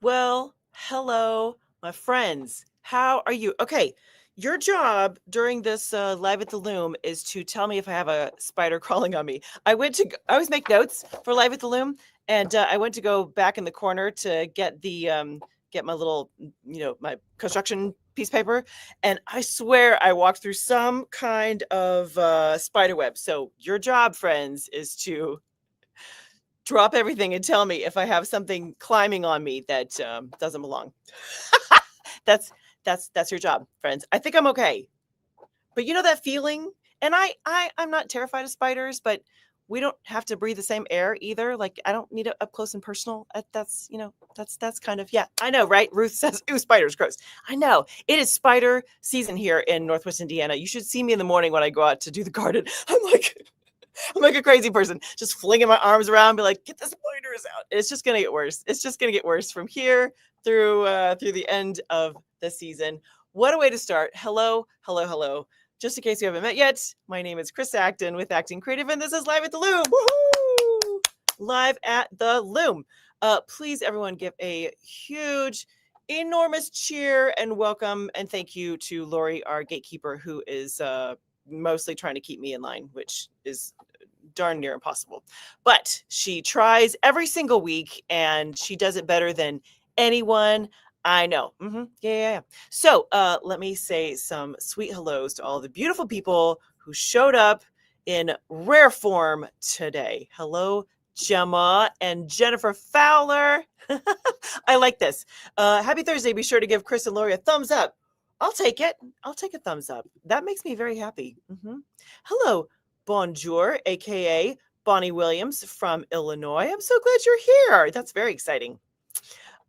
Well, hello, my friends. How are you? Okay, your job during this live at the Loom is to tell me if I have a spider crawling on me. I always make notes for live at the Loom, and I went to go back in the corner to get get my little, my construction piece paper, and I swear I walked through some kind of spider web. So your job, friends, is to drop everything and tell me if I have something climbing on me that doesn't belong. that's that's your job, friends. I think I'm okay, but you know that feeling. And I'm not terrified of spiders, but we don't have to breathe the same air either. Like I don't need it up close and personal. That's that's kind of yeah. I know, right? Ruth says, "Ooh, spiders, gross." I know it is spider season here in Northwest Indiana. You should see me in the morning when I go out to do the garden. I'm like a crazy person, just flinging my arms around, be like, "Get the spiders out!" It's just gonna get worse. It's just gonna get worse from here through the end of the season. What a way to start! Hello, hello, hello. Just in case you haven't met yet, my name is Chris Acton with Acting Creative, and this is Live at the Loom. Woohoo! Live at the Loom. Please, everyone, give a huge, enormous cheer and welcome and thank you to Lori, our gatekeeper, who is mostly trying to keep me in line, which is darn near impossible. But she tries every single week and she does it better than anyone I know. Yeah. So let me say some sweet hellos to all the beautiful people who showed up in rare form today. Hello, Gemma and Jennifer Fowler. I like this. Happy Thursday. Be sure to give Chris and Lori a thumbs up. I'll take it. I'll take a thumbs up. That makes me very happy. Hello, Bonjour, aka Bonnie Williams from Illinois. I'm so glad you're here. That's very exciting.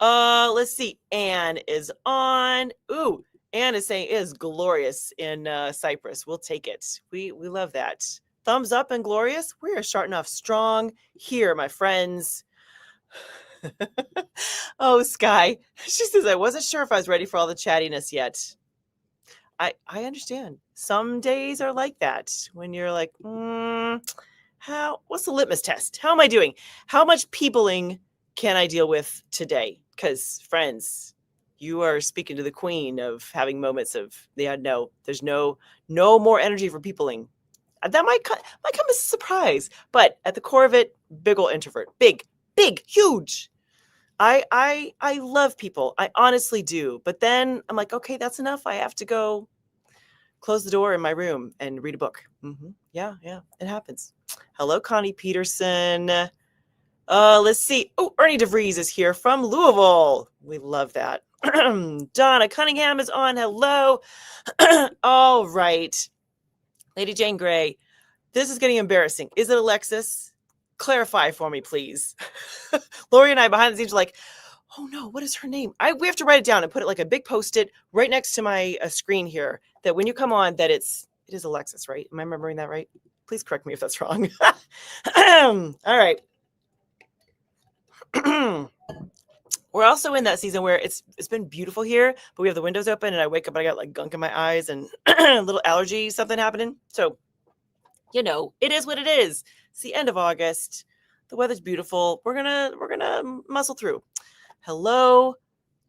Let's see. Anne is on. Ooh, Anne is saying is glorious in Cyprus. We'll take it. We love that. Thumbs up and glorious. We are starting off strong here, my friends. Oh, Sky. She says I wasn't sure if I was ready for all the chattiness yet. I understand. Some days are like that when you're like, what's the litmus test? How am I doing? How much peopling can I deal with today? Because friends, you are speaking to the queen of having moments of no, there's no more energy for peopling. That might come as a surprise, but at the core of it, big ol' introvert, big, huge. I love people. I honestly do. But then I'm like, okay, that's enough. I have to go close the door in my room and read a book. Yeah, it happens. Hello, Connie Peterson. Let's see. Oh, Ernie DeVries is here from Louisville. We love that. Donna Cunningham is on. Hello. All right. Lady Jane Gray, this is getting embarrassing. Is it Alexis? Clarify for me, please. Lori and I behind the scenes are like, oh no, what is her name? We have to write it down and put it like a big post-it right next to my screen here, that when you come on, that it is Alexis, right? Am I remembering that right? Please correct me if that's wrong. All right. We're also in that season where it's been beautiful here, but we have the windows open and I wake up and I got like gunk in my eyes and a little allergy, something happening. So, it is what it is. It's the end of August. The weather's beautiful. We're gonna muscle through. Hello,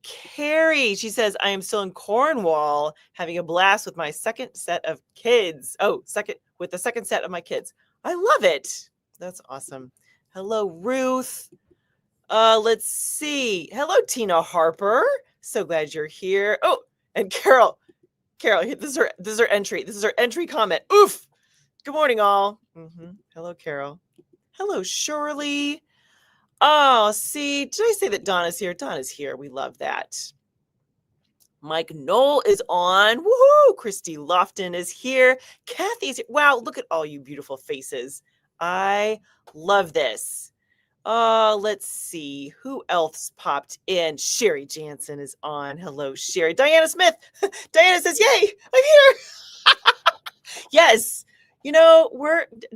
Carrie. She says, I am still in Cornwall having a blast with my second set of kids. With the second set of my kids. I love it. That's awesome. Hello, Ruth. Let's see. Hello, Tina Harper. So glad you're here. Oh, and Carol, this is her entry. This is her entry comment. Oof. Good morning, all. Hello, Carol. Hello, Shirley. Oh, see, did I say that Donna's here? Donna's here. We love that. Mike Knoll is on. Woohoo! Christy Lofton is here. Kathy's here. Wow, look at all you beautiful faces. I love this. Let's see. Who else popped in? Sherry Jansen is on. Hello, Sherry. Diana Smith. Diana says, yay, I'm here. Yes.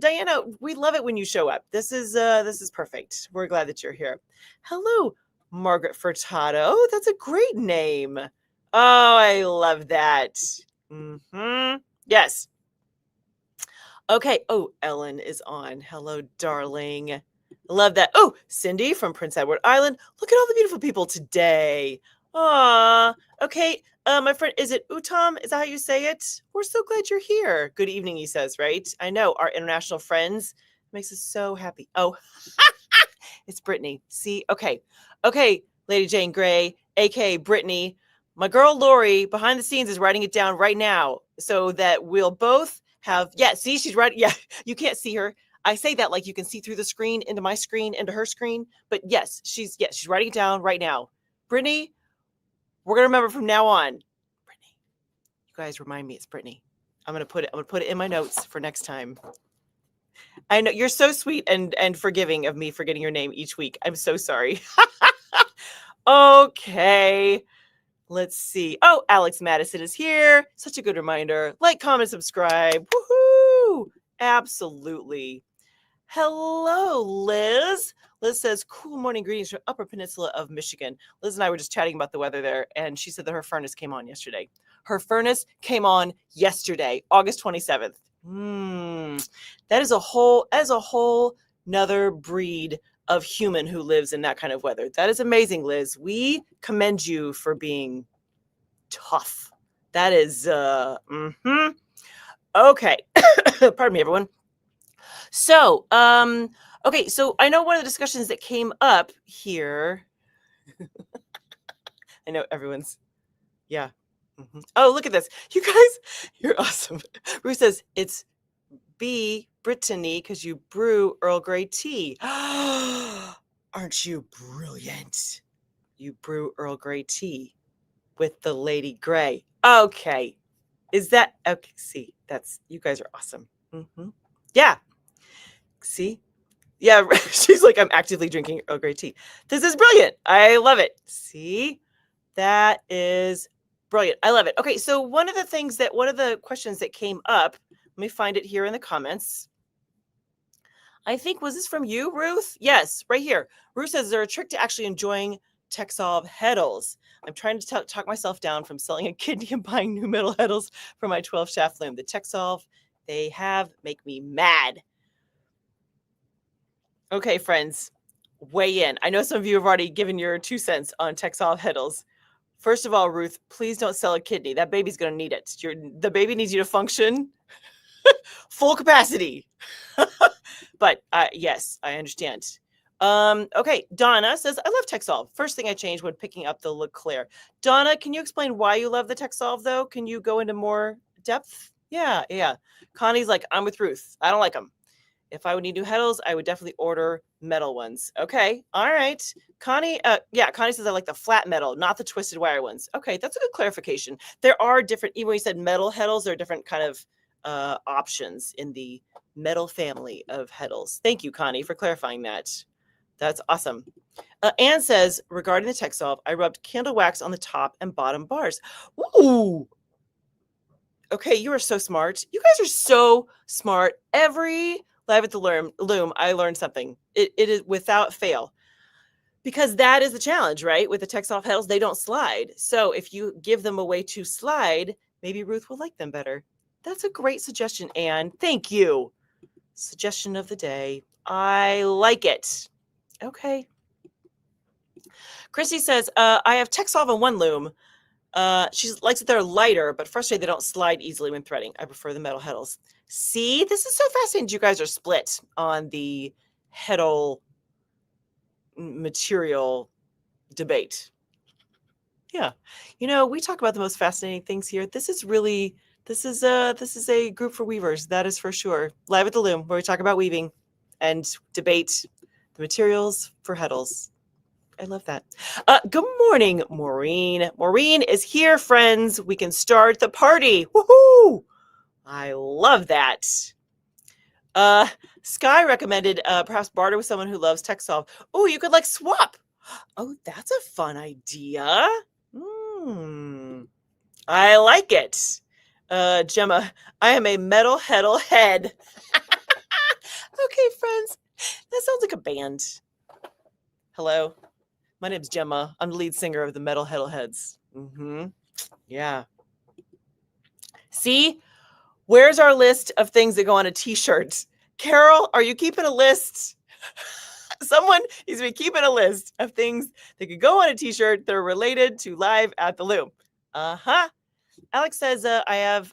Diana, we love it when you show up. This is perfect. We're glad that you're here. Hello, Margaret Furtado. That's a great name. Oh, I love that. Yes. Okay. Oh, Ellen is on. Hello, darling. Love that. Oh, Cindy from Prince Edward Island. Look at all the beautiful people today. Aw. Okay. My friend, is it Utam? Is that how you say it? We're so glad you're here. Good evening, he says, right? I know, our international friends. Makes us so happy. Oh, it's Brittany. See? Okay. Okay, Lady Jane Grey, aka Brittany. My girl Lori behind the scenes is writing it down right now so that we'll both have, yeah, see, she's writing. Yeah, you can't see her. I say that like you can see through the screen, into my screen, into her screen. But yes, she's writing it down right now. Brittany, we're gonna remember from now on. Brittany, you guys remind me it's Brittany. I'm gonna put it in my notes for next time. I know you're so sweet and forgiving of me forgetting your name each week. I'm so sorry. Okay. Let's see. Oh, Alex Madison is here. Such a good reminder. Like, comment, subscribe. Woohoo! Absolutely. Hello, Liz. Liz says, cool morning greetings from Upper Peninsula of Michigan. Liz and I were just chatting about the weather there, and she said that her furnace came on yesterday. Her furnace came on yesterday, August 27th. That is a whole nother breed of human who lives in that kind of weather. That is amazing, Liz. We commend you for being tough. That is, okay. Pardon me, everyone. So, okay, so I know one of the discussions that came up here. I know everyone's, yeah. Oh, look at this. You guys, you're awesome. Ruth says, it's Brittany, because you brew Earl Grey tea. Aren't you brilliant? You brew Earl Grey tea with the Lady Grey. Okay. Is that okay? See, you guys are awesome. Yeah. See? Yeah, she's like, I'm actively drinking Earl Grey tea. This is brilliant. I love it. See? That is brilliant. I love it. Okay, so one of the questions that came up, let me find it here in the comments. I think, was this from you, Ruth? Yes, right here. Ruth says, is there a trick to actually enjoying TechSolve heddles? I'm trying to talk myself down from selling a kidney and buying new metal heddles for my 12 shaft loom. The TechSolve they have make me mad. Okay, friends, weigh in. I know some of you have already given your 2 cents on TechSolve heddles. First of all, Ruth, please don't sell a kidney. That baby's going to need it. The baby needs you to function full capacity. But yes, I understand. Okay, Donna says, I love TechSolve. First thing I changed when picking up the Leclerc. Donna, can you explain why you love the TechSolve, though? Can you go into more depth? Yeah. Connie's like, I'm with Ruth. I don't like them. If I would need new heddles, I would definitely order metal ones. Okay, all right. Connie, Connie says I like the flat metal, not the twisted wire ones. Okay, that's a good clarification. There are different, even when you said metal heddles, there are different kind of options in the metal family of heddles. Thank you, Connie, for clarifying that. That's awesome. Anne says, regarding the TechSolve, I rubbed candle wax on the top and bottom bars. Ooh. Okay, you are so smart. You guys are so smart. Every live at the Loom, I learned something. It is without fail. Because that is the challenge, right? With the TechSolve heddles, they don't slide. So if you give them a way to slide, maybe Ruth will like them better. That's a great suggestion, Anne. Thank you. Suggestion of the day. I like it. Okay. Chrissy says, I have TechSolve on one loom. She likes that they're lighter, but frustrated they don't slide easily when threading. I prefer the metal heddles. See, this is so fascinating. You guys are split on the heddle material debate. Yeah. We talk about the most fascinating things here. This is a group for weavers. That is for sure. Live at the Loom, where we talk about weaving and debate the materials for heddles. I love that. Good morning, Maureen. Maureen is here, friends. We can start the party. Woohoo! I love that. Sky recommended perhaps barter with someone who loves TechSolve. Oh, you could swap. Oh, that's a fun idea. I like it. Gemma, I am a metal heddle head. Okay, friends. That sounds like a band. Hello. My name's Gemma. I'm the lead singer of the Metal Heddle Heads. Yeah. See? Where's our list of things that go on a t-shirt? Carol, are you keeping a list? Someone needs to be keeping a list of things that could go on a t-shirt that are related to Live at the Loom. Alex says I have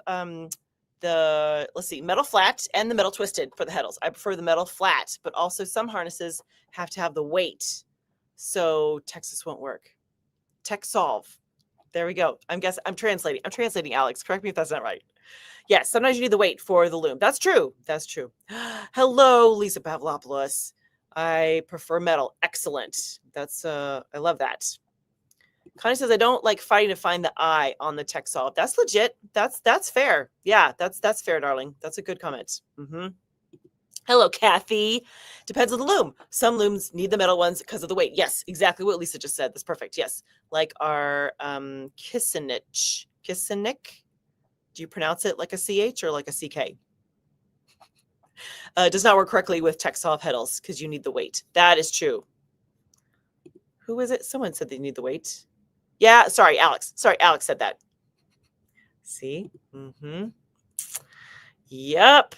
the, let's see, metal flat and the metal twisted for the heddles. I prefer the metal flat, but also some harnesses have to have the weight. So Texas won't work. Tech solve. There we go. I'm translating. I'm translating, Alex. Correct me if that's not right. Yes, sometimes you need the weight for the loom. That's true. That's true. Hello, Lisa Pavlopoulos. I prefer metal. Excellent. That's I love that. Connie says I don't like fighting to find the I on the tech solve. That's legit. That's fair. Yeah, that's fair, darling. That's a good comment. Hello, Kathy. Depends on the loom. Some looms need the metal ones because of the weight. Yes, exactly what Lisa just said. That's perfect. Yes, like our Kissenich. Kissenik. Do you pronounce it like a CH or like a CK? Does not work correctly with tech solve heddles because you need the weight. That is true. Who is it? Someone said they need the weight. Yeah, sorry, Alex. Sorry, Alex said that. See? Yep.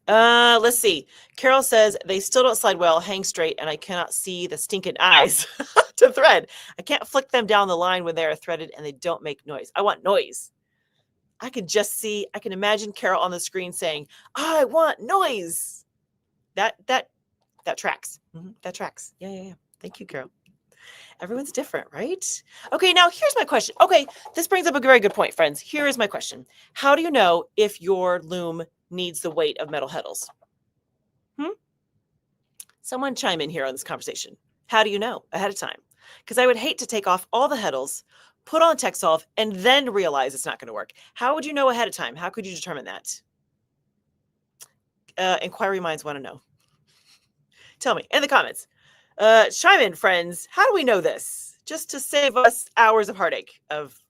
Let's see. Carol says they still don't slide well, hang straight, and I cannot see the stinking eyes to thread. I can't flick them down the line when they are threaded and they don't make noise. I want noise. I can imagine Carol on the screen saying, I want noise. That tracks. That tracks. Yeah. Thank you, Carol. Everyone's different, right? Okay, now here's my question. Okay, this brings up a very good point, friends. Here is my question. How do you know if your loom needs the weight of metal heddles? Someone chime in here on this conversation. How do you know ahead of time? Because I would hate to take off all the heddles, put on tech solve, and then realize it's not going to work. How would you know ahead of time? How could you determine that? Inquiry minds want to know. Tell me in the comments. Chime in, friends. How do we know this? Just to save us hours of heartache of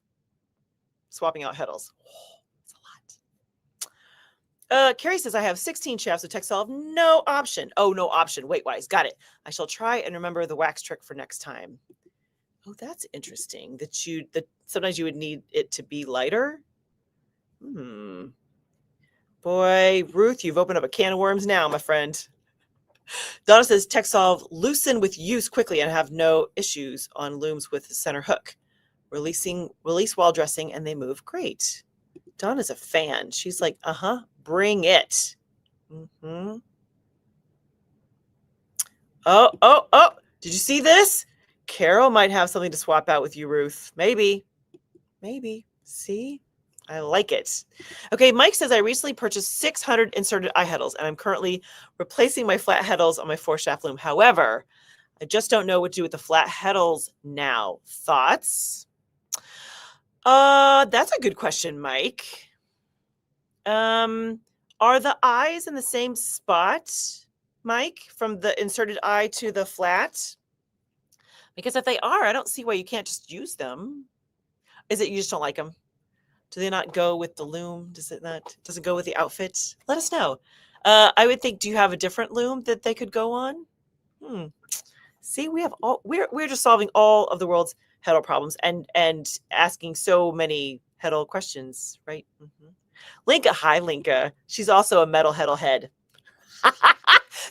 swapping out heddles. It's a lot. Carrie says, I have 16 shafts of tech solve. No option. Oh, no option. Weight-wise. Got it. I shall try and remember the wax trick for next time. Oh, that's interesting. That sometimes you would need it to be lighter. Boy, Ruth, you've opened up a can of worms now, my friend. Donna says, tech solve loosen with use quickly and have no issues on looms with center hook. Release while dressing and they move great. Donna's a fan. She's like, bring it. Oh, did you see this? Carol might have something to swap out with you, Ruth. Maybe. See? I like it. Okay, Mike says, I recently purchased 600 inserted eye heddles, and I'm currently replacing my flat heddles on my 4-shaft loom. However, I just don't know what to do with the flat heddles now. Thoughts? That's a good question, Mike. Are the eyes in the same spot, Mike, from the inserted eye to the flat? Because if they are, I don't see why you can't just use them. Is it you just don't like them? Do they not go with the loom? Does it go with the outfit? Let us know. I would think, do you have a different loom that they could go on? See, we're just solving all of the world's heddle problems and asking so many heddle questions, right? Linka, hi Linka. She's also a metal heddle head.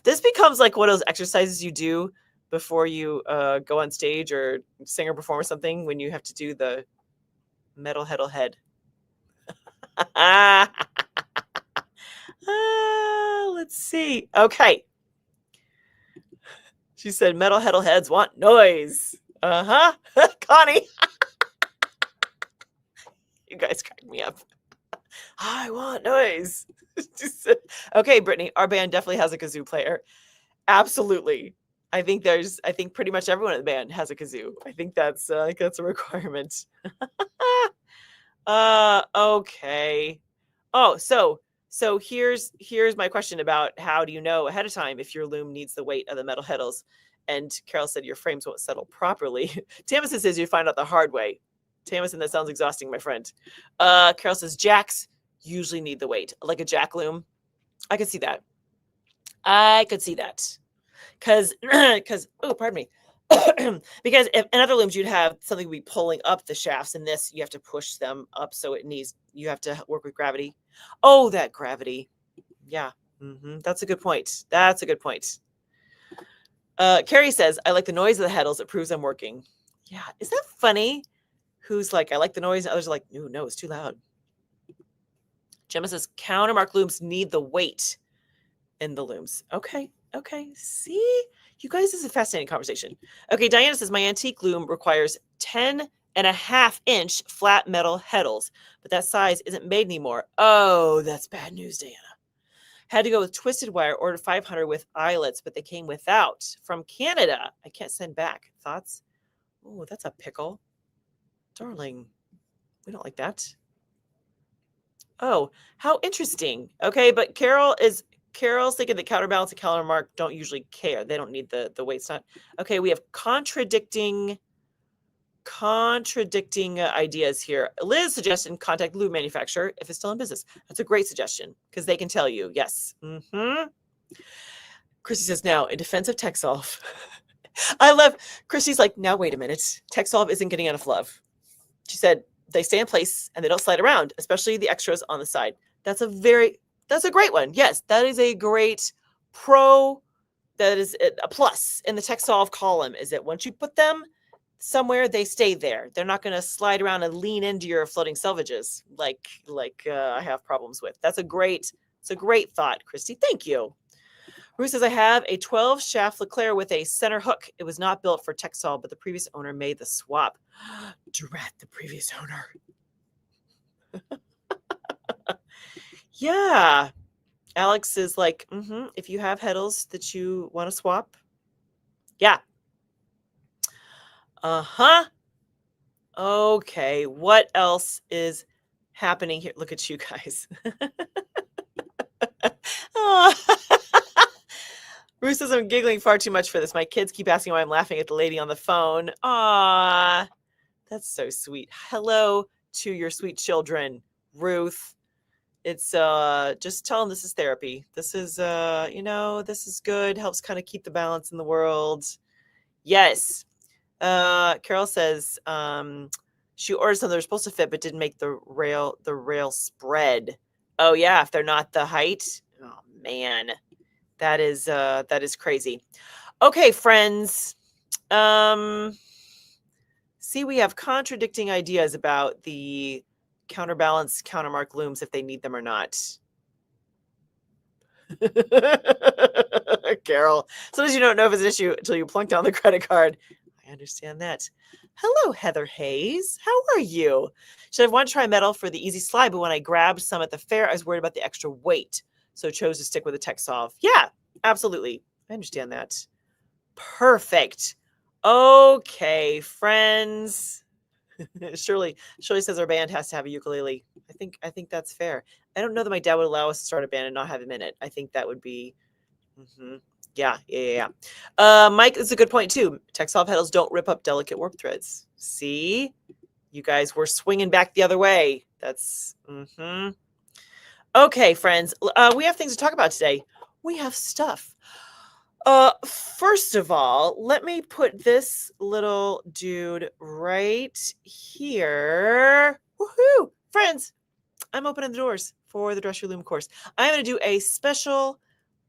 This becomes like one of those exercises you do before you go on stage or sing or perform or something when you have to do the metal heddle head. Let's see. Okay. She said metal heddle heads want noise. Connie. You guys crack me up. I want noise. Okay, Brittany, our band definitely has a kazoo player. Absolutely. I think pretty much everyone in the band has a kazoo. I think that's a requirement. Okay. Oh, so here's my question about how do you know ahead of time if your loom needs the weight of the metal heddles? And Carol said your frames won't settle properly. Tamison says you find out the hard way. Tamison, that sounds exhausting, my friend. Carol says jacks usually need the weight, like a jack loom. I could see that. Because oh, pardon me. Because in other looms you'd have something be pulling up the shafts, and this you have to push them up, so you have to work with gravity. Oh, that gravity. Yeah. That's a good point. Carrie says, I like the noise of the heddles. It proves I'm working. Yeah. Is that funny? Who's like, I like the noise. And others are like, no, it's too loud. Gemma says, countermark looms need the weight in the looms. Okay. See? You guys, this is a fascinating conversation. Okay. Diana says, my antique loom requires 10.5-inch flat metal heddles, but that size isn't made anymore. Oh, that's bad news, Diana. Had to go with twisted wire, ordered 500 with eyelets, but they came without. From Canada. I can't send back. Thoughts? Oh, that's a pickle. Darling, we don't like that. Oh, how interesting. Okay, but Carol's thinking that counterbalance and countermark don't usually care. They don't need the weights. Not okay. We have contradicting ideas here. Liz suggested contact loom manufacturer if it's still in business. That's a great suggestion because they can tell you. Yes. Chrissy says now in defense of TechSolve. I love Chrissy's like, now wait a minute. TechSolve isn't getting enough love. She said they stay in place and they don't slide around, especially the extras on the side. That's a great one. Yes, that is a great pro. That is a plus in the TechSolve column is that once you put them somewhere, they stay there. They're not going to slide around and lean into your floating selvages like I have problems with. It's a great thought, Christy. Thank you. Ruth says, I have a 12 shaft Leclerc with a center hook. It was not built for TechSolve, but the previous owner made the swap. Drat the previous owner. Yeah. Alex is like, if you have heddles that you want to swap. Yeah. Okay. What else is happening here? Look at you guys. Ruth says, I'm giggling far too much for this. My kids keep asking why I'm laughing at the lady on the phone. Aw, that's so sweet. Hello to your sweet children, Ruth. It's just tell them this is therapy. This is this is good. Helps kind of keep the balance in the world. Yes. Carol says she ordered something they're supposed to fit but didn't make the rail spread. Oh yeah, if they're not the height. Oh man. That is crazy. Okay, friends. See, we have contradicting ideas about the counterbalance countermark looms if they need them or not. Carol, sometimes you don't know if it's an issue until you plunk down the credit card. I understand that. Hello, Heather Hayes. How are you? Should have wanted to try metal for the easy slide, but when I grabbed some at the fair, I was worried about the extra weight. So chose to stick with the TechSolve. Yeah, absolutely. I understand that. Perfect. Okay, friends. Shirley says our band has to have a ukulele. I think that's fair. I don't know that my dad would allow us to start a band and not have him in it. I think that would be Yeah. Mike, that's a good point too. TechSolve heddles don't rip up delicate warp threads. See? You guys were swinging back the other way. That's Okay, friends. We have things to talk about today. We have stuff. First of all, let me put this little dude right here. Woohoo! Friends, I'm opening the doors for the Dress Your Loom course. I'm going to do a special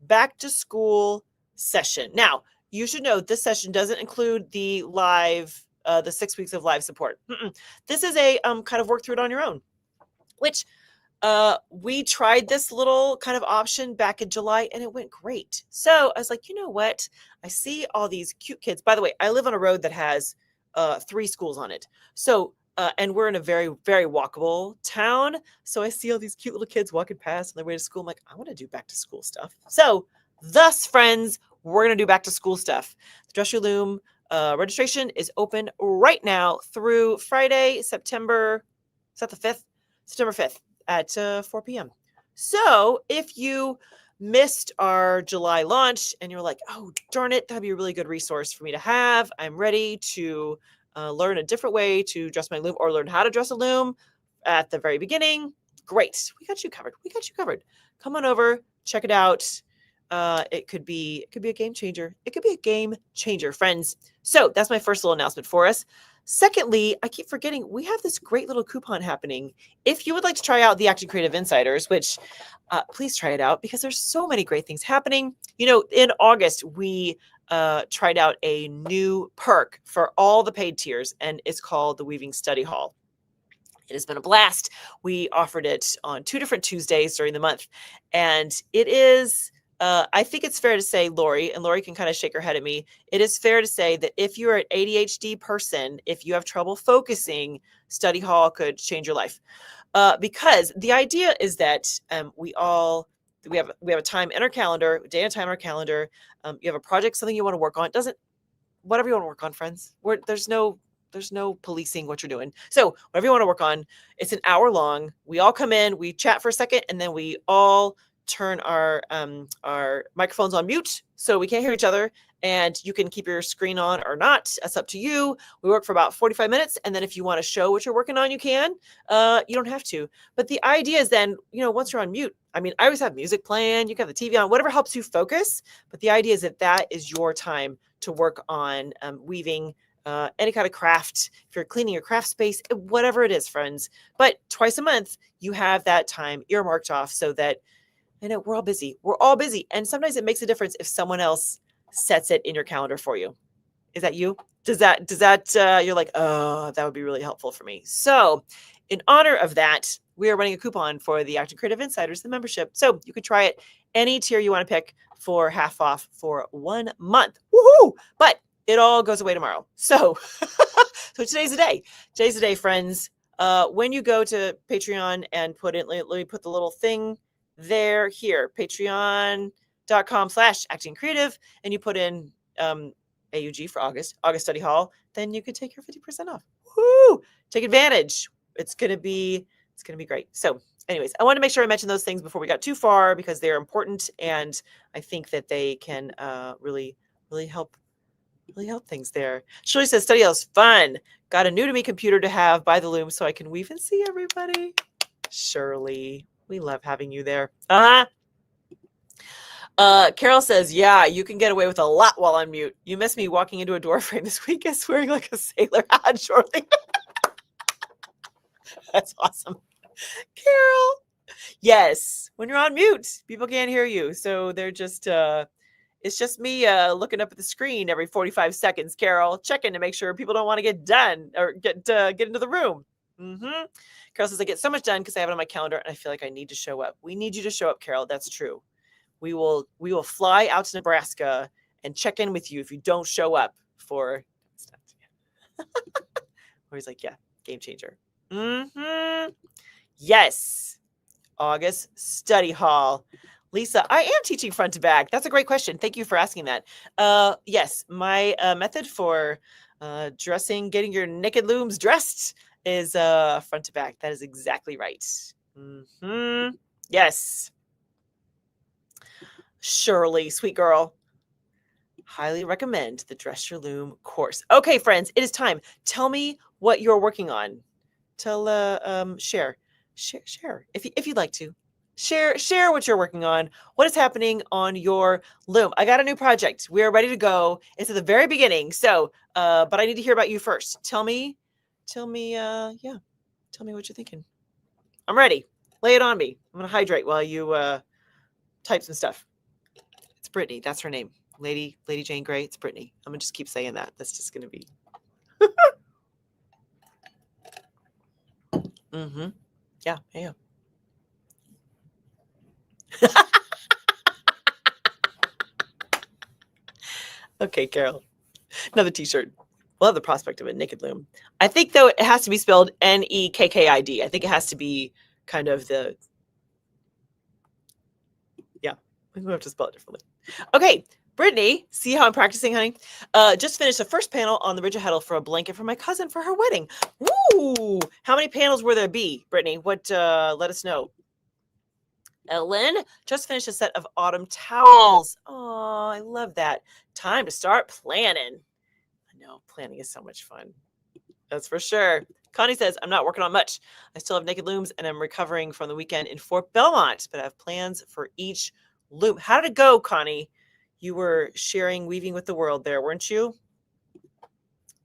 back to school session. Now, you should know this session doesn't include the live, the 6 weeks of live support. This is a kind of work through it on your own, which we tried this little kind of option back in July and it went great. So I was like, you know what? I see all these cute kids. By the way, I live on a road that has 3 schools on it. So, and we're in a very, very walkable town. So I see all these cute little kids walking past on their way to school. I'm like, I want to do back to school stuff. So thus, friends, we're going to do back to school stuff. The Dress Your Loom registration is open right now through Friday, September 5th? September 5th. At 4 p.m. So if you missed our July launch and you're like, oh, darn it, that'd be a really good resource for me to have. I'm ready to learn a different way to dress my loom or learn how to dress a loom at the very beginning. Great. We got you covered. Come on over, check it out. It could be a game changer. It could be a game changer, friends. So that's my first little announcement for us. Secondly, I keep forgetting we have this great little coupon happening. If you would like to try out the Action Creative Insiders, which please try it out because there's so many great things happening. You know, in August, we tried out a new perk for all the paid tiers, and it's called the Weaving Study Hall. It has been a blast. We offered it on 2 different Tuesdays during the month. And it is, I think it's fair to say, Lori, and Lori can kind of shake her head at me. It is fair to say that if you're an ADHD person, if you have trouble focusing, study hall could change your life. Because the idea is that we have a time in our calendar, day and time in our calendar. You have a project, something you want to work on. It doesn't, whatever you want to work on, friends. There's no policing what you're doing. So whatever you want to work on, it's an hour long. We all come in, we chat for a second, and then we all turn our microphones on mute so we can't hear each other. And you can keep your screen on or not. That's up to you. We work for about 45 minutes. And then if you want to show what you're working on, you can. You don't have to. But the idea is then, once you're on mute, I mean, I always have music playing. You can have the TV on, whatever helps you focus. But the idea is that is your time to work on weaving any kind of craft, if you're cleaning your craft space, whatever it is, friends. But twice a month, you have that time earmarked off so that, we're all busy. We're all busy. And sometimes it makes a difference if someone else sets it in your calendar for you. Is that you? Does that you're like, oh, that would be really helpful for me. So in honor of that, we are running a coupon for the Acting Creative Insiders, the membership. So you could try it any tier you want to pick for half off for 1 month. Woohoo! But it all goes away tomorrow. So, so today's the day. Today's the day, friends. When you go to Patreon and let me put the little thing here, patreon.com/actingcreative, and you put in AUG for August Study Hall, then you could take your 50% off. Woo! Take advantage. It's gonna be great. So anyways, I wanted to make sure I mentioned those things before we got too far because they're important, and I think that they can really help things there. Shirley says, study hall is fun. Got a new to me computer to have by the Loom so I can weave and see everybody. Shirley, we love having you there. Carol says, yeah, you can get away with a lot while on mute. You missed me walking into a door frame this week and swearing like a sailor hat, Shirley. That's awesome. Carol. Yes, when you're on mute, people can't hear you. So they're just... it's just me looking up at the screen every 45 seconds, Carol, checking to make sure people don't want to get done or get into the room. Mm-hmm. Carol says, I get so much done because I have it on my calendar and I feel like I need to show up. We need you to show up, Carol. That's true. We will fly out to Nebraska and check in with you if you don't show up for. Where he's like, yeah, game changer. Mm-hmm. Yes. August Study Hall. Lisa, I am teaching front to back. That's a great question. Thank you for asking that. Yes, my method for getting your naked looms dressed is front to back. That is exactly right. Mm-hmm. Yes. Shirley, sweet girl. Highly recommend the Dress Your Loom course. Okay, friends, it is time. Tell me what you're working on. Share if you'd like to. Share what you're working on. What is happening on your Loom? I got a new project. We are ready to go. It's at the very beginning. So, but I need to hear about you first. Tell me, tell me what you're thinking. I'm ready. Lay it on me. I'm going to hydrate while you type some stuff. It's Brittany. That's her name. Lady Jane Grey. It's Brittany. I'm going to just keep saying that. That's just going to be. Mm-hmm. Yeah. Okay, Carol. Another t-shirt. We'll have the prospect of a naked loom. I think, though, it has to be spelled Nekkid. I think it has to be kind of the... Yeah, we have to spell it differently. Okay, Brittany, see how I'm practicing, honey? Just finished the first panel on the Ridge Heddle for a blanket for my cousin for her wedding. Woo! How many panels will there be, Brittany? Let us know. Ellen just finished a set of autumn towels. Oh, I love that. Time to start planning. I know, planning is so much fun. That's for sure. Connie says, I'm not working on much. I still have naked looms and I'm recovering from the weekend in Fort Belmont, but I have plans for each loom. How did it go, Connie? You were sharing Weaving with the World there, weren't you?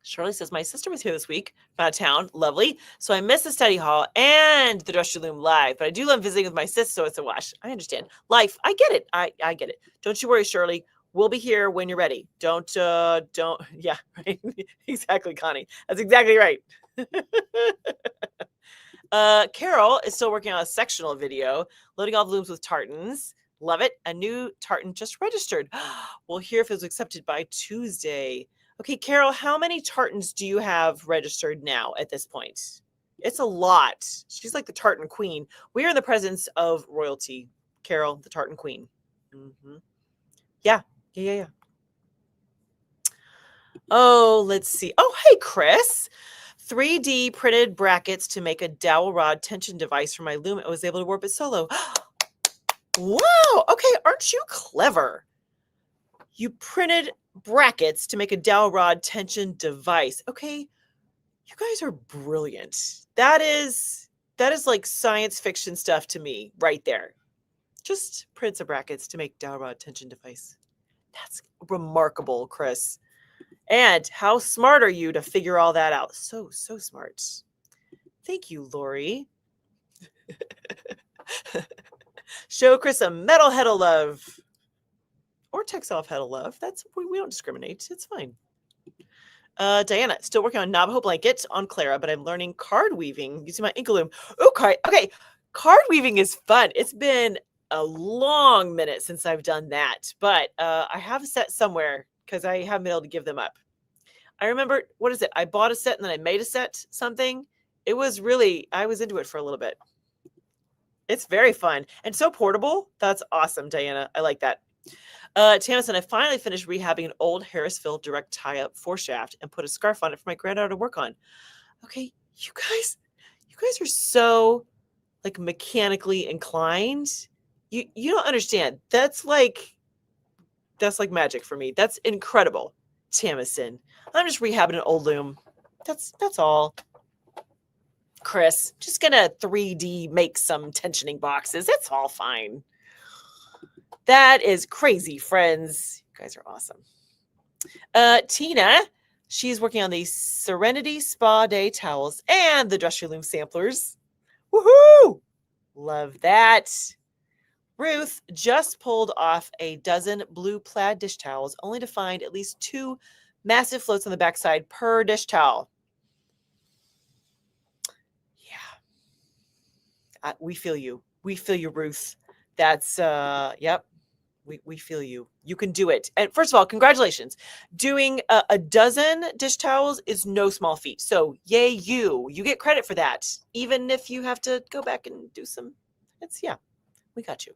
Shirley says, my sister was here this week from out of town. Lovely. So I missed the study hall and the Dress Your Loom live, but I do love visiting with my sis, so it's a wash. I understand. Life. I get it. I get it. Don't you worry, Shirley. We'll be here when you're ready. Don't, yeah, right. Exactly, Connie. That's exactly right. Carol is still working on a sectional video, loading all the looms with tartans. Love it. A new tartan just registered. We'll hear if it was accepted by Tuesday. Okay, Carol, how many tartans do you have registered now at this point? It's a lot. She's like the tartan queen. We are in the presence of royalty. Carol, the tartan queen. Mm-hmm. Yeah. Oh, let's see. Oh, hey, Chris. 3D printed brackets to make a dowel rod tension device for my loom. I was able to warp it solo. Wow. Okay. Aren't you clever? You printed brackets to make a dowel rod tension device. Okay. You guys are brilliant. That is like science fiction stuff to me right there. Just print some brackets to make dowel rod tension device. That's remarkable, Chris. And how smart are you to figure all that out? So smart. Thank you, Lori. Show Chris a metal head of love. Or text off head of love. We don't discriminate. It's fine. Diana, still working on Navajo blankets on Clara, but I'm learning card weaving using my ink loom. Oh, okay. Card weaving is fun. It's been a long minute since I've done that, but I have a set somewhere because I haven't been able to give them up. I remember, what is it? I bought a set and then I made a set something. It was really, I was into it for a little bit. It's very fun and so portable. That's awesome, Diana. I like that. Tamison, I finally finished rehabbing an old Harrisville direct tie-up 4-shaft and put a scarf on it for my granddaughter to work on. Okay, you guys are so like mechanically inclined. You don't understand. That's like magic for me. That's incredible, Tamison. I'm just rehabbing an old loom. That's all. Chris, just gonna 3D make some tensioning boxes. It's all fine. That is crazy, friends. You guys are awesome. Tina, she's working on the Serenity Spa Day towels and the Dress Your Loom samplers. Woohoo! Love that. Ruth just pulled off a dozen blue plaid dish towels, only to find at least 2 massive floats on the backside per dish towel. Yeah. We feel you. We feel you, Ruth. That's, yep. We feel you. You can do it. And first of all, congratulations. Doing a dozen dish towels is no small feat. So yay, you get credit for that. Even if you have to go back and do some, we got you.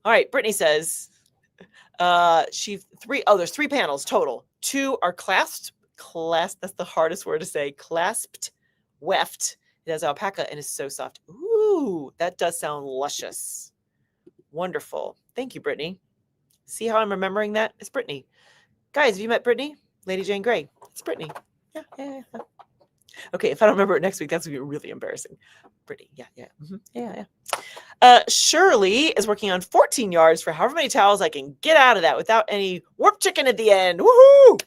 All right. Brittany says, there's 3 panels total. 2 are clasped. That's the hardest word to say. Clasped weft. It has alpaca and is so soft. Ooh, that does sound luscious. Wonderful. Thank you, Brittany. See how I'm remembering that? It's Brittany. Guys, have you met Brittany? Lady Jane Grey. It's Brittany. Yeah. Okay, if I don't remember it next week, that's going to be really embarrassing. Brittany. Yeah. Mm-hmm. Yeah. Shirley is working on 14 yards for however many towels I can get out of that without any warp chicken at the end. Woohoo!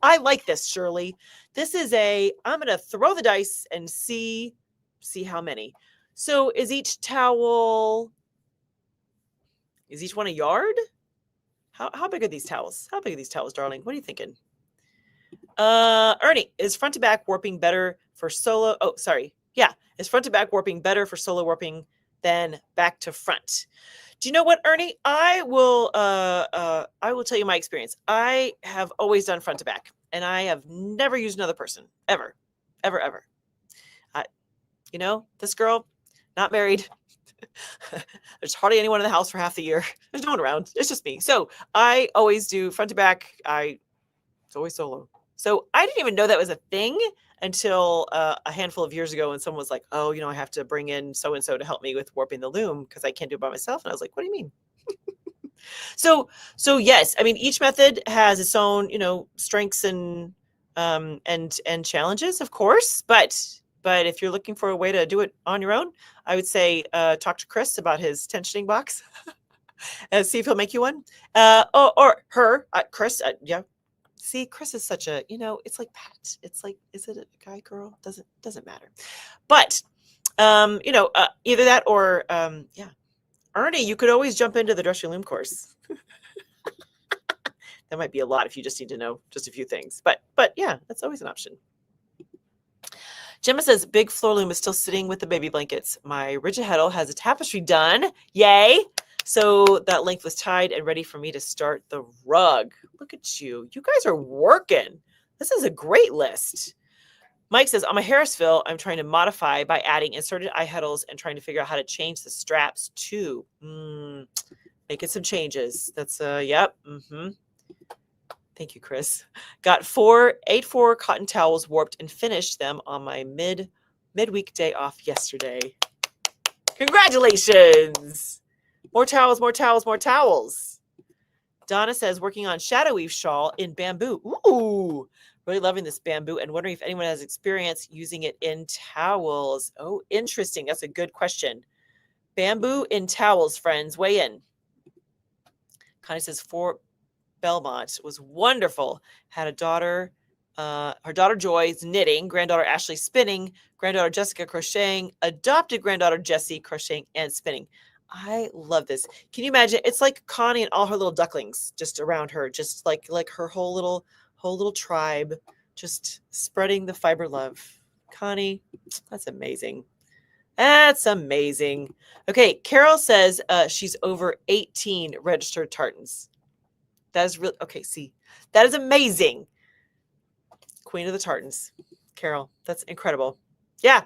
I like this, Shirley. This is I'm going to throw the dice and see how many. So is each one a yard? How big are these towels? How big are these towels, darling? What are you thinking? Ernie, is front to back warping better for solo? Oh, sorry. Yeah. Is front to back warping better for solo warping than back to front? Do you know what, Ernie? I will tell you my experience. I have always done front to back, and I have never used another person ever. This girl, not married. There's hardly anyone in the house for half the year. There's no one around. It's just me. So I always do front to back. It's always solo. So I didn't even know that was a thing until a handful of years ago when someone was like, oh, I have to bring in so-and-so to help me with warping the loom because I can't do it by myself. And I was like, what do you mean? So yes, I mean, each method has its own, strengths and challenges, of course. But if you're looking for a way to do it on your own, I would say talk to Chris about his tensioning box and see if he'll make you one. Or her, Chris. Yeah. See, Chris is such a, it's like Pat. It's like, is it a guy, girl? Doesn't matter. But, either that or, Ernie, you could always jump into the Dress Your Loom course. That might be a lot if you just need to know just a few things. But yeah, that's always an option. Gemma says, big floor loom is still sitting with the baby blankets. My rigid heddle has a tapestry done. Yay. So that length was tied and ready for me to start the rug. Look at you. You guys are working. This is a great list. Mike says, on my Harrisville, I'm trying to modify by adding inserted eye heddles and trying to figure out how to change the straps too. Making some changes. That's, yep. Thank you, Chris. Got 8-4 cotton towels warped and finished them on my midweek day off yesterday. Congratulations. More towels, more towels, more towels. Donna says, working on shadow weave shawl in bamboo. Ooh, really loving this bamboo and wondering if anyone has experience using it in towels. Oh, interesting. That's a good question. Bamboo in towels, friends. Weigh in. Connie says, Fort Belmont was wonderful. Had a daughter, her daughter Joy's knitting, granddaughter Ashley spinning, granddaughter Jessica crocheting, adopted granddaughter Jessie crocheting and spinning. I love this. Can you imagine? It's like Connie and all her little ducklings just around her, just like her whole little tribe, just spreading the fiber love. Connie, that's amazing. That's amazing. Okay, Carol says she's over 18 registered tartans. That is really okay. See, that is amazing. Queen of the tartans, Carol. That's incredible. Yeah.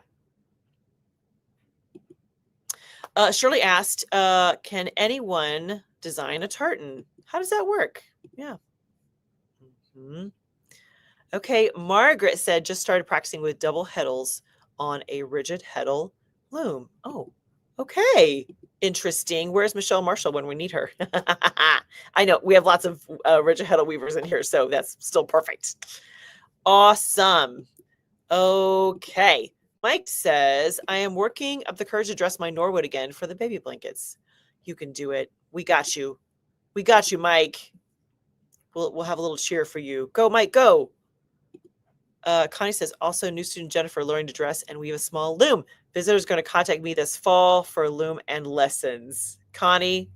Shirley asked, can anyone design a tartan? How does that work? Yeah. Okay. Margaret said, just started practicing with double heddles on a rigid heddle loom. Oh, okay. Interesting. Where's Michelle Marshall when we need her? I know we have lots of rigid heddle weavers in here, so that's still perfect. Awesome. Okay. Mike says, I am working up the courage to dress my Norwood again for the baby blankets. You can do it. We got you. We got you, Mike. We'll have a little cheer for you. Go, Mike, go. Connie says, also new student Jennifer learning to dress and weave a small loom. Visitor's going to contact me this fall for loom and lessons. Connie,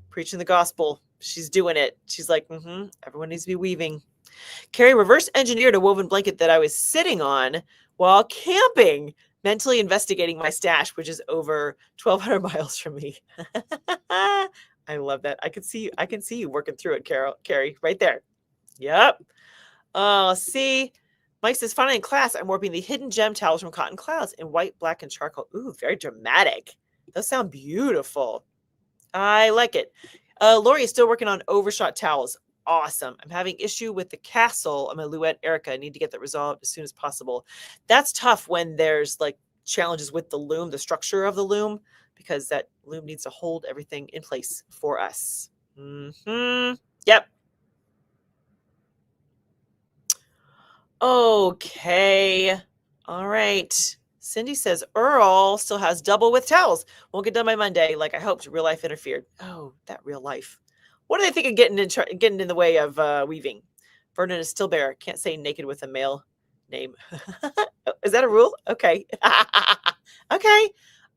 preaching the gospel. She's doing it. She's like, everyone needs to be weaving. Carrie reverse engineered a woven blanket that I was sitting on while camping, mentally investigating my stash, which is over 1,200 miles from me. I love that. I can see you working through it, Carrie, right there. Yep. See, Mike says, finally in class, I'm warping the hidden gem towels from Cotton Clouds in white, black, and charcoal. Ooh, very dramatic. Those sound beautiful. I like it. Lori is still working on overshot towels. Awesome. I'm having issue with the castle on my Luette Erica. I need to get that resolved as soon as possible. That's tough when there's like challenges with the loom, the structure of the loom, because that loom needs to hold everything in place for us. Yep. Okay. All right. Cindy says Earl still has double with towels. Won't get done by Monday, like I hoped. Real life interfered. Oh, that real life. What do they think of getting in the way of weaving? Vernon is still bare. Can't say naked with a male name. Is that a rule? Okay. Okay.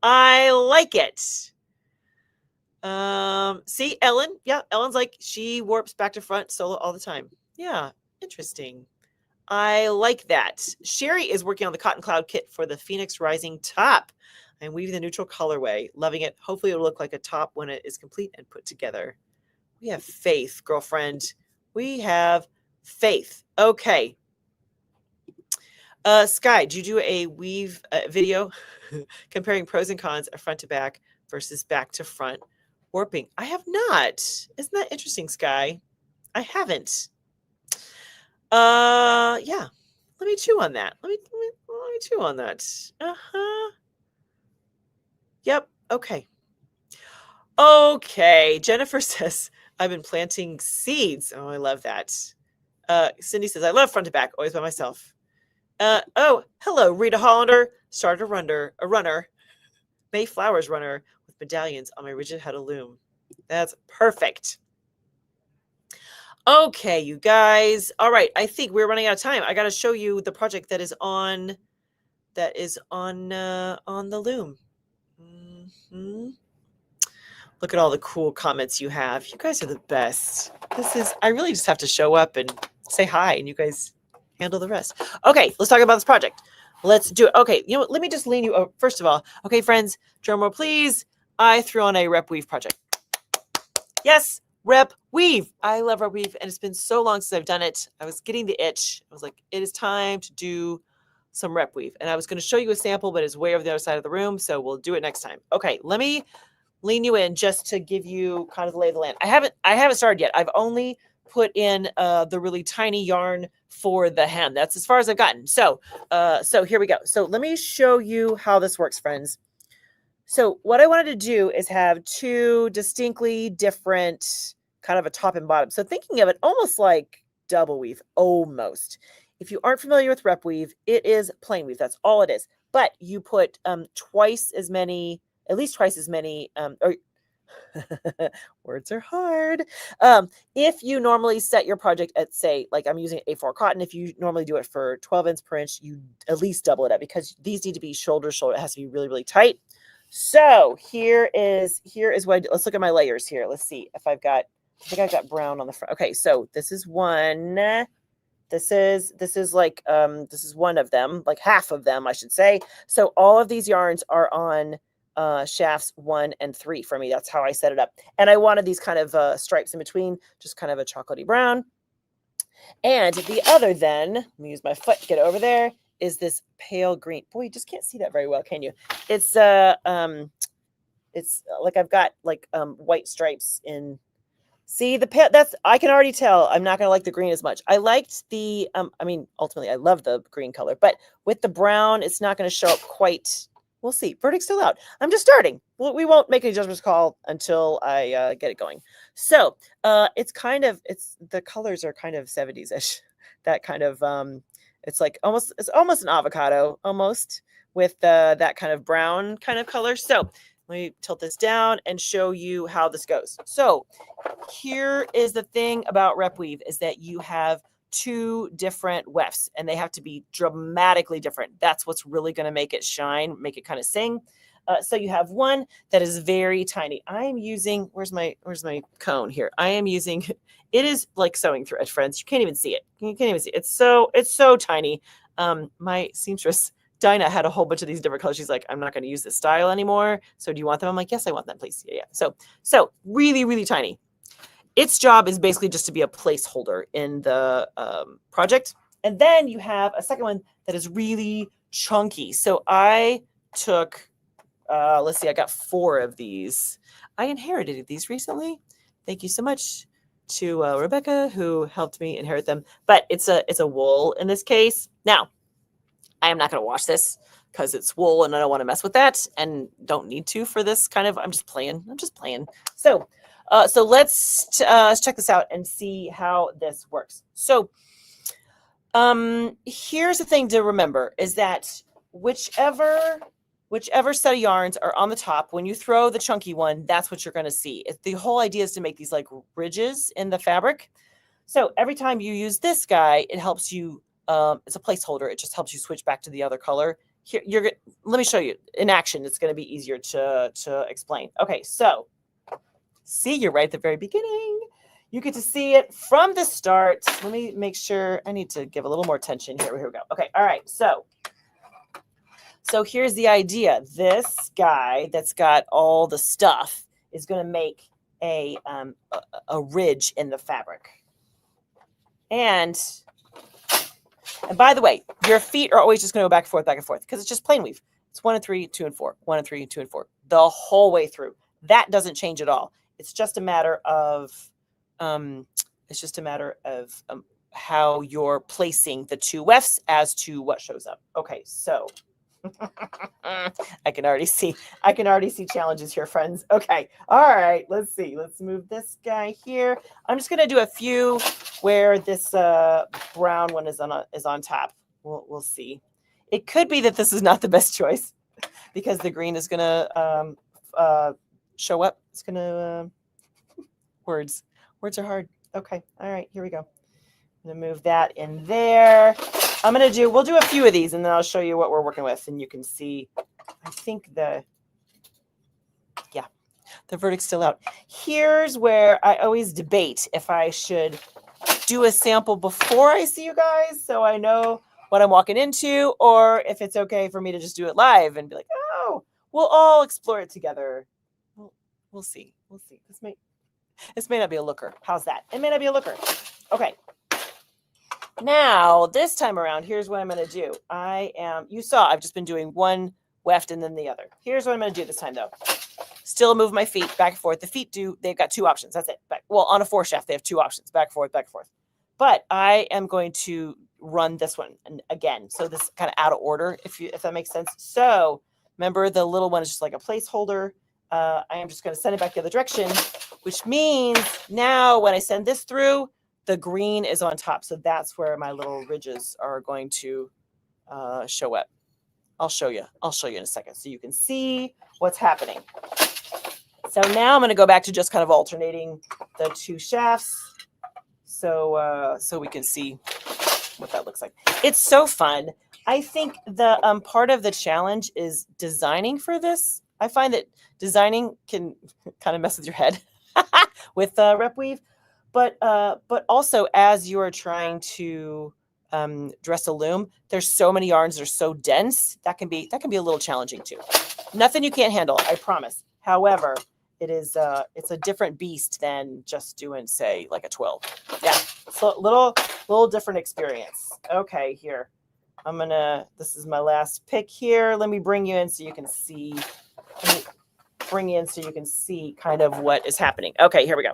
I like it. See, Ellen. Yeah, Ellen's like, she warps back to front solo all the time. Yeah, interesting. I like that. Sherry is working on the Cotton Cloud kit for the Phoenix Rising top. I'm weaving the neutral colorway. Loving it. Hopefully it'll look like a top when it is complete and put together. We have faith, girlfriend. We have faith. Okay. Sky, did you do a weave video comparing pros and cons of front to back versus back to front warping? I have not. Isn't that interesting, Sky? I haven't. Yeah. Let me chew on that. Let me chew on that. Yep. Okay. Okay. Jennifer says, I've been planting seeds. Oh, I love that. Cindy says, I love front to back, always by myself. Oh, hello, Rita Hollander. Started a runner. May Flowers runner with medallions on my rigid heddle loom. That's perfect. Okay, you guys. All right, I think we're running out of time. I got to show you the project that is on the loom. Look at all the cool comments you have. You guys are the best. I really just have to show up and say hi, and you guys handle the rest. Okay, let's talk about this project. Let's do it. Okay, you know what? Let me just lean you over. First of all, okay, friends, drum roll, please. I threw on a rep weave project. Yes, rep weave. I love rep weave, and it's been so long since I've done it. I was getting the itch. I was like, it is time to do some rep weave. And I was going to show you a sample, but it's way over the other side of the room, so we'll do it next time. Okay, let me lean you in just to give you kind of the lay of the land. I haven't started yet. I've only put in the really tiny yarn for the hem. That's as far as I've gotten. So here we go. So let me show you how this works, friends. So what I wanted to do is have two distinctly different kind of a top and bottom. So thinking of it almost like double weave, almost. If you aren't familiar with rep weave, it is plain weave. That's all it is. But you put twice as many, at least twice as many, or words are hard. If you normally set your project at, say, like I'm using A4 cotton, if you normally do it for 12 inches per inch, you at least double it up because these need to be shoulder. It has to be really, really tight. So here is what I do. Let's look at my layers here. Let's see if I think I've got brown on the front. Okay, so this is one. This is like this is one of them, like half of them, I should say. So all of these yarns are on shafts 1 and 3 for me. That's how I set it up. And I wanted these kind of stripes in between, just kind of a chocolatey brown. And the other then, let me use my foot to get over there, is this pale green. Boy, you just can't see that very well, can you? It's like I've got like white stripes in. See the pale, that's, I can already tell I'm not going to like the green as much. I liked the I mean, ultimately I love the green color, but with the brown it's not going to show up quite. We'll see. Verdict's still out. I'm just starting. Well, we won't make any judgments call until I get it going. So it's the colors are kind of 70s-ish. That kind of it's almost an avocado almost with that kind of brown kind of color. So let me tilt this down and show you how this goes. So here is the thing about rep weave is that you have two different wefts and they have to be dramatically different. That's what's really going to make it shine, make it kind of sing. So you have one that is very tiny. I'm using, where's my cone here? I am using, it is like sewing thread, friends. You can't even see it. You can't even see it. It's so tiny. My seamstress Dinah had a whole bunch of these different colors. She's like, I'm not going to use this style anymore. So do you want them? I'm like, yes, I want them, please. Yeah. So really, really tiny. Its job is basically just to be a placeholder in the project. And then you have a second one that is really chunky. So I took, let's see, I got 4 of these. I inherited these recently. Thank you so much to Rebecca who helped me inherit them. But it's a wool in this case. Now, I am not going to wash this because it's wool and I don't want to mess with that and don't need to for this kind of, I'm just playing. So let's check this out and see how this works. So here's the thing to remember is that whichever set of yarns are on the top, when you throw the chunky one, that's what you're going to see. The whole idea is to make these like ridges in the fabric. So every time you use this guy, it helps you. It's a placeholder. It just helps you switch back to the other color. Here, let me show you in action. It's going to be easier to explain. Okay, so see, you're right at the very beginning. You get to see it from the start. Let me make sure. I need to give a little more attention here. Here we go. Okay, all right. So here's the idea. This guy that's got all the stuff is going to make a ridge in the fabric. And by the way, your feet are always just going to go back and forth because it's just plain weave. It's 1 and 3, 2 and 4, 1 and 3, 2 and 4, the whole way through. That doesn't change at all. It's just a matter of how you're placing the two wefts as to what shows up. Okay, so I can already see challenges here, friends. Okay, all right, let's see. Let's move this guy here. I'm just going to do a few where this brown one is on top. We'll see. It could be that this is not the best choice because the green is going to show up. It's going to words are hard. Okay, all right, here we go. I'm going to move that in there. We'll do a few of these and then I'll show you what we're working with and you can see, I think The verdict's still out. Here's where I always debate if I should do a sample before I see you guys so I know what I'm walking into, or if it's okay for me to just do it live and be like, oh, we'll all explore it together. We'll see. We'll see. This may not be a looker. How's that? It may not be a looker. Okay. Now, this time around, here's what I'm going to do. You saw I've just been doing one weft and then the other. Here's what I'm going to do this time, though. Still move my feet back and forth. The feet they've got two options. That's it. On a 4 shaft, they have two options, back and forth, back and forth. But I am going to run this one again. So this is kind of out of order, if that makes sense. So remember, the little one is just like a placeholder. I am just going to send it back the other direction, which means now when I send this through, the green is on top. So that's where my little ridges are going to show up. I'll show you in a second so you can see what's happening. So now I'm going to go back to just kind of alternating the 2 shafts so we can see what that looks like. It's so fun. I think the part of the challenge is designing for this. I find that designing can kind of mess with your head with rep weave, but also as you are trying to dress a loom, there's so many yarns that are so dense that can be a little challenging too. Nothing you can't handle, I promise. However, it's a different beast than just doing, say, like a 12. Yeah, so little different experience. Okay, here. This is my last pick here. Let me bring you in so you can see. Kind of what is happening. Okay, here we go.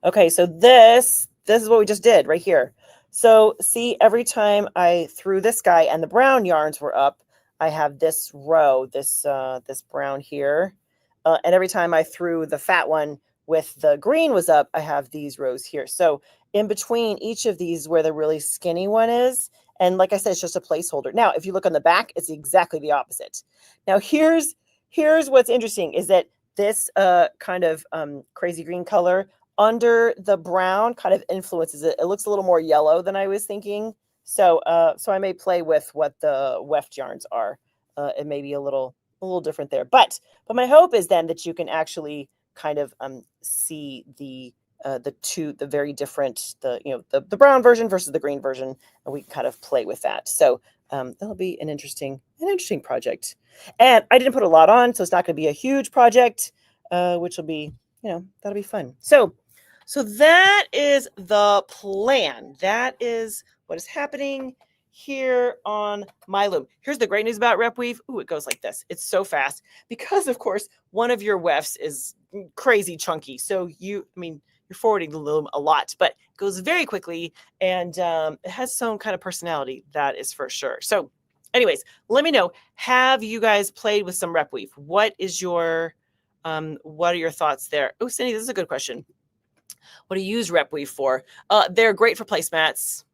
Okay, so this is what we just did right here. So see, every time I threw this guy and the brown yarns were up, I have this row, this brown here. And every time I threw the fat one with the green was up, I have these rows here. So in between each of these where the really skinny one is, and like I said, it's just a placeholder. Now, if you look on the back, it's exactly the opposite. Now, here's what's interesting is that this kind of crazy green color under the brown kind of influences it. It looks a little more yellow than I was thinking. So I may play with what the weft yarns are. It may be a little different there. But my hope is then that you can actually kind of see the very different, the brown version versus the green version, and we kind of play with that. So that'll be an interesting project. And I didn't put a lot on, so it's not going to be a huge project, which will be, that'll be fun. So that is the plan. That is what is happening here on my loom. Here's the great news about rep weave. Ooh, it goes like this. It's so fast because, of course, one of your wefts is crazy chunky. So you're forwarding the loom a lot, but it goes very quickly, and it has its own kind of personality, that is for sure. So anyways, let me know, have you guys played with some rep weave? What are your thoughts there? Oh, Cindy, this is a good question. What do you use rep weave for? They're great for placemats,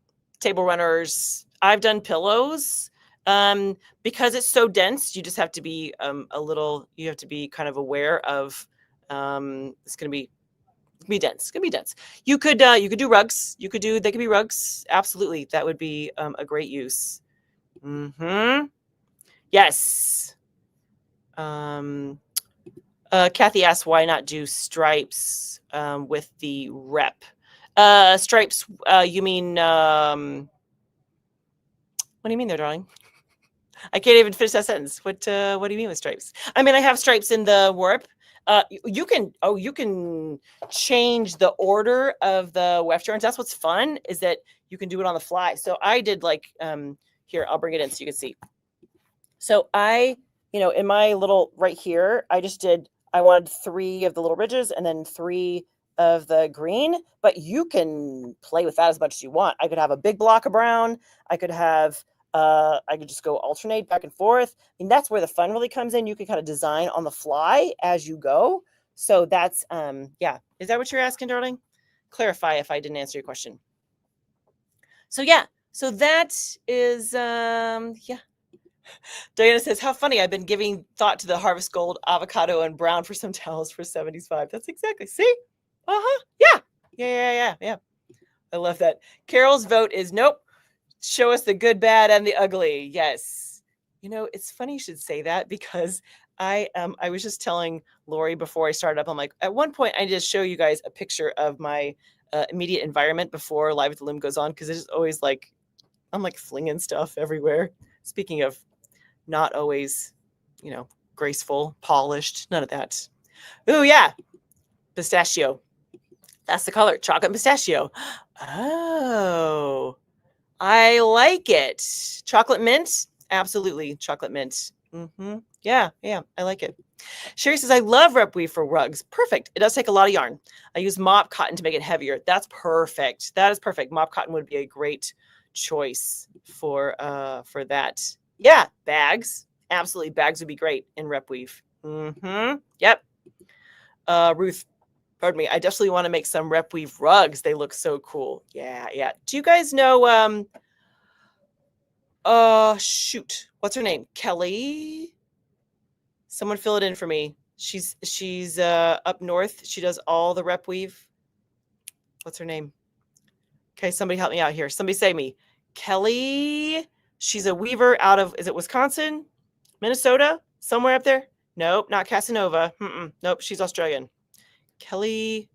table runners. I've done pillows. Because it's so dense, you just have to be you have to be kind of aware of it's going to be dense. It's going to be dense. You could do rugs. They could be rugs. Absolutely. That would be a great use. Yes. Kathy asks, why not do stripes with the rep? Stripes, you mean, what do you mean there, darling? I can't even finish that sentence. What do you mean with stripes? I mean, I have stripes in the warp. You can change the order of the weft yarns. That's what's fun, is that you can do it on the fly. So I did here, I'll bring it in so you can see. So in my little right here, I wanted 3 of the little ridges and then 3 of the green, but you can play with that as much as you want. I could have a big block of brown. I could just go alternate back and forth. I mean, that's where the fun really comes in. You can kind of design on the fly as you go. So that's, yeah. Is that what you're asking, darling? Clarify if I didn't answer your question. So yeah, so that is, yeah. Diana says, how funny. I've been giving thought to the Harvest Gold avocado and brown for some towels for 75. That's exactly, see? Yeah. I love that. Carol's vote is nope. Show us the good, bad, and the ugly. Yes. It's funny you should say that, because I was just telling Lori before I started up, I'm like, at one point I just show you guys a picture of my immediate environment before Live at the Loom goes on, because it's just always like I'm like flinging stuff everywhere. Speaking of not always, graceful, polished, none of that. Ooh, yeah, pistachio. That's the color, chocolate pistachio. Oh, I like it. Chocolate mint? Absolutely, chocolate mint. Yeah, I like it. Sherry says, I love rep weave for rugs. Perfect. It does take a lot of yarn. I use mop cotton to make it heavier. That's perfect. That is perfect. Mop cotton would be a great choice for that. Yeah, bags. Absolutely. Bags would be great in rep weave. Yep. Ruth, pardon me. I definitely want to make some rep weave rugs. They look so cool. Yeah. Do you guys know shoot. What's her name? Kelly? Someone fill it in for me. She's up north. She does all the rep weave. What's her name? Okay, somebody help me out here. Somebody say me. Kelly. She's a weaver out of, is it Wisconsin? Minnesota? Somewhere up there? Nope, not Casanova. Nope, she's Australian. Kelly.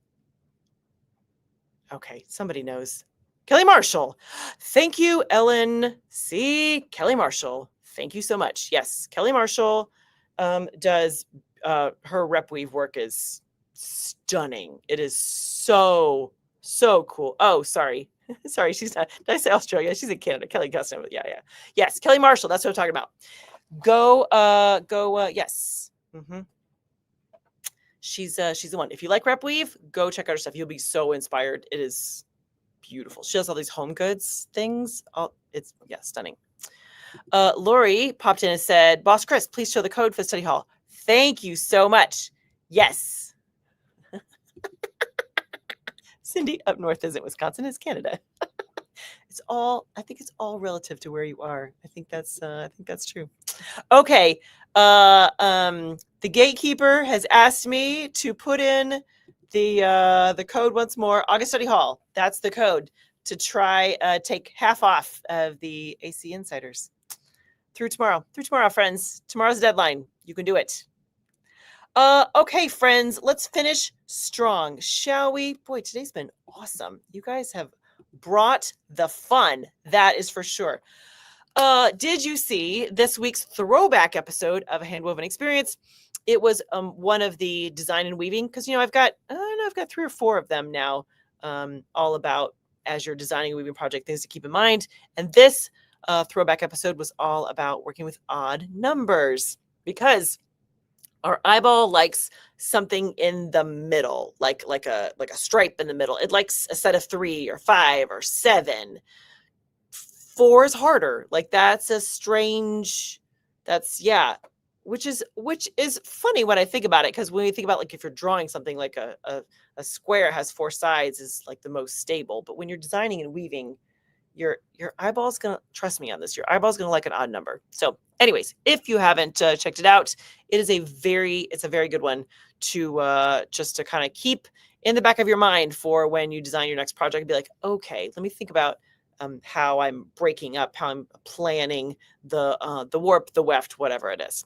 Okay, somebody knows. Kelly Marshall. Thank you, Ellen C. Kelly Marshall. Thank you so much. Yes, Kelly Marshall does her rep weave work is stunning. It is so cool. Oh, sorry. Sorry, she's not. Did I say Australia? She's in Canada. Kelly Custom. Yeah. Yes, Kelly Marshall. That's what I'm talking about. Go. Yes. She's the one. If you like rep weave, go check out her stuff. You'll be so inspired. It is beautiful. She does all these home goods things. It's stunning. Lori popped in and said, Boss Chris, please show the code for study hall. Thank you so much. Yes. Cindy, up north isn't Wisconsin, it's Canada. I think it's all relative to where you are. I think that's true. Okay. The gatekeeper has asked me to put in the code once more. August Study Hall. That's the code to try take half off of the AC Insiders through tomorrow. Friends. Tomorrow's the deadline. You can do it. Okay, friends, let's finish strong, shall we? Boy, today's been awesome. You guys have brought the fun. That is for sure. Did you see this week's throwback episode of A Handwoven Experience? It was one of the design and weaving, because I've got 3 or 4 of them now, all about as you're designing a weaving project, things to keep in mind. And this throwback episode was all about working with odd numbers, because our eyeball likes something in the middle, like a stripe in the middle. It likes a set of 3 or 5 or 7. 4 is harder. Like that's a strange. Which is funny when I think about it, because when you think about, like, if you're drawing something like a square has 4 sides is like the most stable, but when you're designing and weaving, your eyeball's gonna, trust me on this, your eyeball's gonna like an odd number. So anyways, if you haven't checked it out, it's a very good one to just to kind of keep in the back of your mind for when you design your next project. Be like, okay, let me think about how I'm breaking up, how I'm planning the warp, the weft, whatever it is.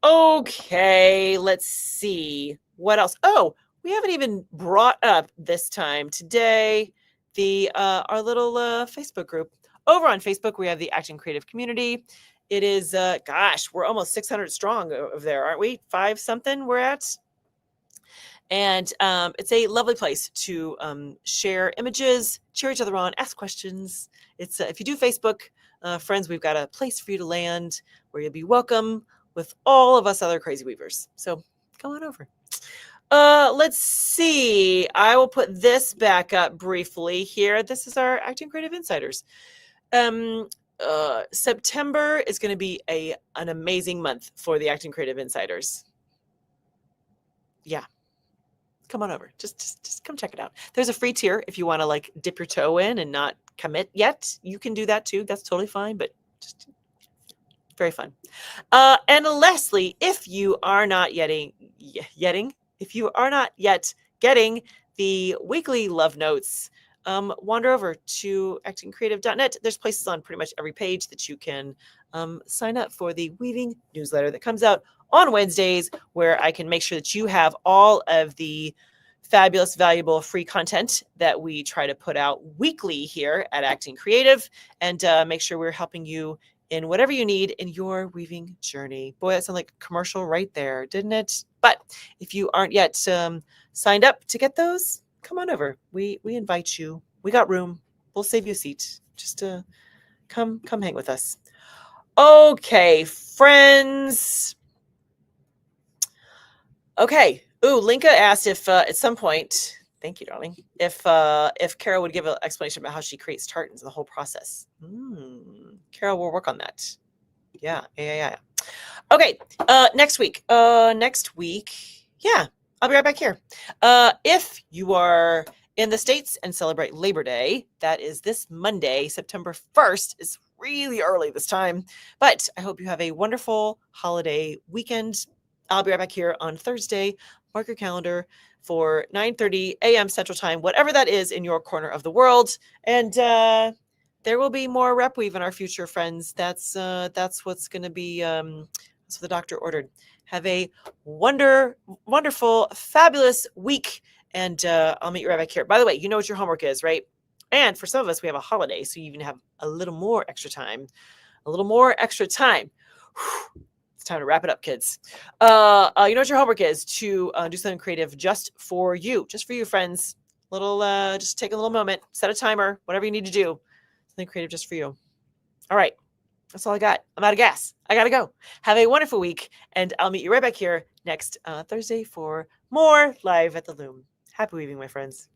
Okay, let's see what else. Oh, we haven't even brought up this time today our little Facebook group. Over on Facebook, we have the Acting Creative Community. It is, we're almost 600 strong over there, aren't we? 5 something we're at. And it's a lovely place to share images, cheer each other on, ask questions. It's if you do Facebook, friends, we've got a place for you to land where you'll be welcome with all of us other crazy weavers. So come on over. Let's see. I will put this back up briefly here. This is our Acting Creative Insiders. September is going to be an amazing month for the Acting Creative Insiders. Yeah. Come on over. Just come check it out. There's a free tier if you want to like dip your toe in and not commit yet. You can do that too. That's totally fine, but just very fun. And lastly, if you are not yet getting the weekly love notes wander over to actingcreative.net. There's places on pretty much every page that you can sign up for the weaving newsletter that comes out on Wednesdays, where I can make sure that you have all of the fabulous, valuable, free content that we try to put out weekly here at Acting Creative, and make sure we're helping you in whatever you need in your weaving journey. Boy, that sounded like a commercial right there, didn't it? But if you aren't yet signed up to get those, come on over. We invite you. We got room. We'll save you a seat. Just come hang with us. Okay, friends. Okay. Ooh, Linka asked if at some point, thank you, darling, if Carol would give an explanation about how she creates tartans and the whole process. Carol, we'll work on that. Yeah. Okay. Next week. Yeah, I'll be right back here. If you are in the States and celebrate Labor Day, that is this Monday, September 1st. It's really early this time, but I hope you have a wonderful holiday weekend. I'll be right back here on Thursday. Mark your calendar for 9:30 a.m. Central Time, whatever that is in your corner of the world. And there will be more rep weave in our future, friends. That's what's going to be. That's what the doctor ordered. Have a wonderful, fabulous week, and I'll meet you right back here. By the way, you know what your homework is, right? And for some of us, we have a holiday, so you even have a little more extra time. It's time to wrap it up, kids. You know what your homework is? To do something creative just for you, friends. Just take a little moment, set a timer, whatever you need to do. Something creative just for you. All right. That's all I got. I'm out of gas. I got to go. Have a wonderful week, and I'll meet you right back here next Thursday for more Live at the Loom. Happy weaving, my friends.